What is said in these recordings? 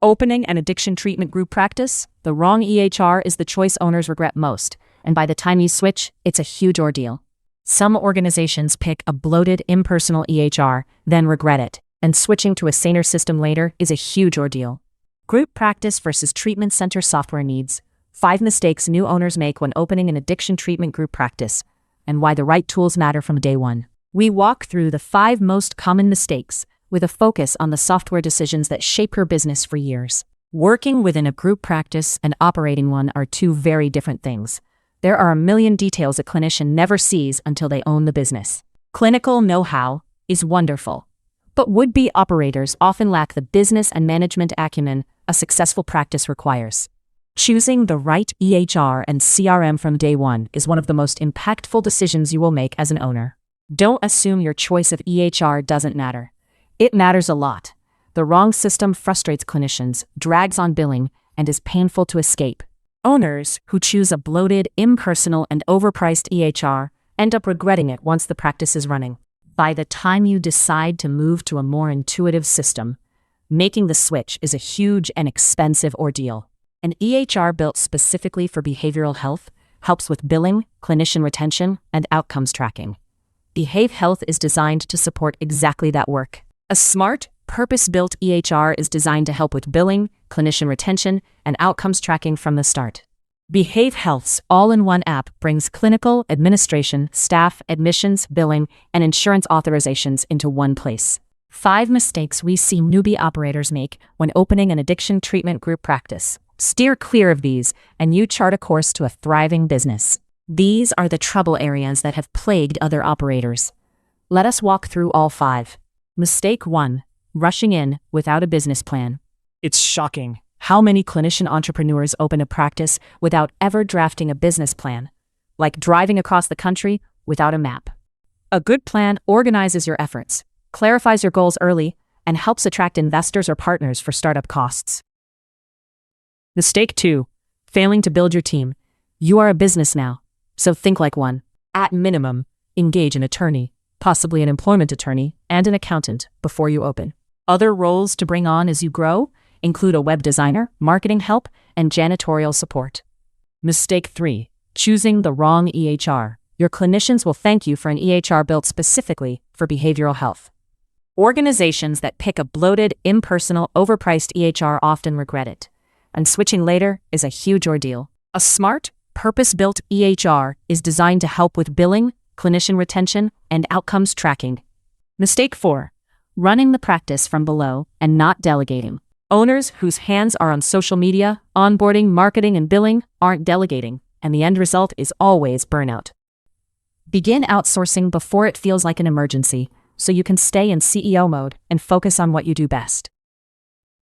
Opening an addiction treatment group practice, the wrong EHR is the choice owners regret most, and by the time you switch, it's a huge ordeal. Some organizations pick a bloated, impersonal EHR, then regret it, and switching to a saner system later is a huge ordeal. Group practice versus treatment center software needs. 5 mistakes new owners make when opening an addiction treatment group practice, and why the right tools matter from day one. We walk through the 5 most common mistakes, with a focus on the software decisions that shape your business for years. Working within a group practice and operating one are 2 very different things. There are a million details a clinician never sees until they own the business. Clinical know-how is wonderful, but would-be operators often lack the business and management acumen a successful practice requires. Choosing the right EHR and CRM from day one is one of the most impactful decisions you will make as an owner. Don't assume your choice of EHR doesn't matter. It matters a lot. The wrong system frustrates clinicians, drags on billing, and is painful to escape. Owners who choose a bloated, impersonal, and overpriced EHR end up regretting it once the practice is running. By the time you decide to move to a more intuitive system, making the switch is a huge and expensive ordeal. An EHR built specifically for behavioral health helps with billing, clinician retention, and outcomes tracking. Behave Health is designed to support exactly that work. A smart, purpose-built EHR is designed to help with billing, clinician retention, and outcomes tracking from the start. Behave Health's all-in-one app brings clinical, administration, staff, admissions, billing, and insurance authorizations into one place. 5 mistakes we see newbie operators make when opening an addiction treatment group practice. Steer clear of these, and you chart a course to a thriving business. These are the trouble areas that have plagued other operators. Let us walk through all 5. Mistake 1. Rushing in without a business plan. It's shocking how many clinician entrepreneurs open a practice without ever drafting a business plan, like driving across the country without a map. A good plan organizes your efforts, clarifies your goals early, and helps attract investors or partners for startup costs. Mistake 2. Failing to build your team. You are a business now, so think like one. At minimum, engage an attorney, possibly an employment attorney, and an accountant before you open. Other roles to bring on as you grow include a web designer, marketing help, and janitorial support. Mistake 3. Choosing the wrong EHR. Your clinicians will thank you for an EHR built specifically for behavioral health. Organizations that pick a bloated, impersonal, overpriced EHR often regret it, and switching later is a huge ordeal. A smart, purpose-built EHR is designed to help with billing, clinician retention, and outcomes tracking. Mistake 4. Running the practice from below and not delegating. Owners whose hands are on social media, onboarding, marketing, and billing aren't delegating, and the end result is always burnout. Begin outsourcing before it feels like an emergency, so you can stay in CEO mode and focus on what you do best.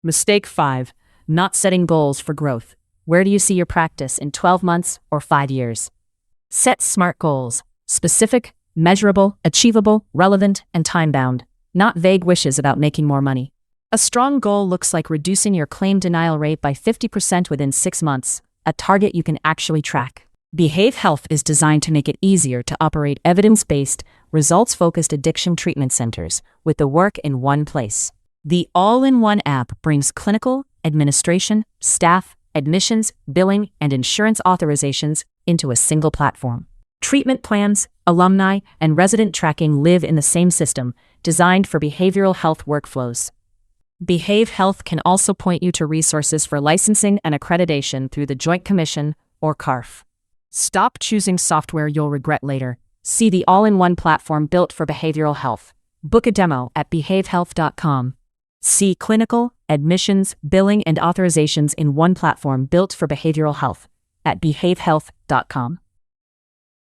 Mistake 5. Not setting goals for growth. Where do you see your practice in 12 months or 5 years? Set SMART goals. Specific, measurable, achievable, relevant, and time-bound. Not vague wishes about making more money. A strong goal looks like reducing your claim denial rate by 50% within 6 months, a target you can actually track. Behave Health is designed to make it easier to operate evidence-based, results-focused addiction treatment centers with the work in one place. The all-in-one app brings clinical, administration, staff, admissions, billing, and insurance authorizations into a single platform. Treatment plans, alumni, and resident tracking live in the same system, designed for behavioral health workflows. Behave Health can also point you to resources for licensing and accreditation through the Joint Commission or CARF. Stop choosing software you'll regret later. See the all-in-one platform built for behavioral health. Book a demo at behavehealth.com. See clinical, admissions, billing, and authorizations in one platform built for behavioral health at behavehealth.com.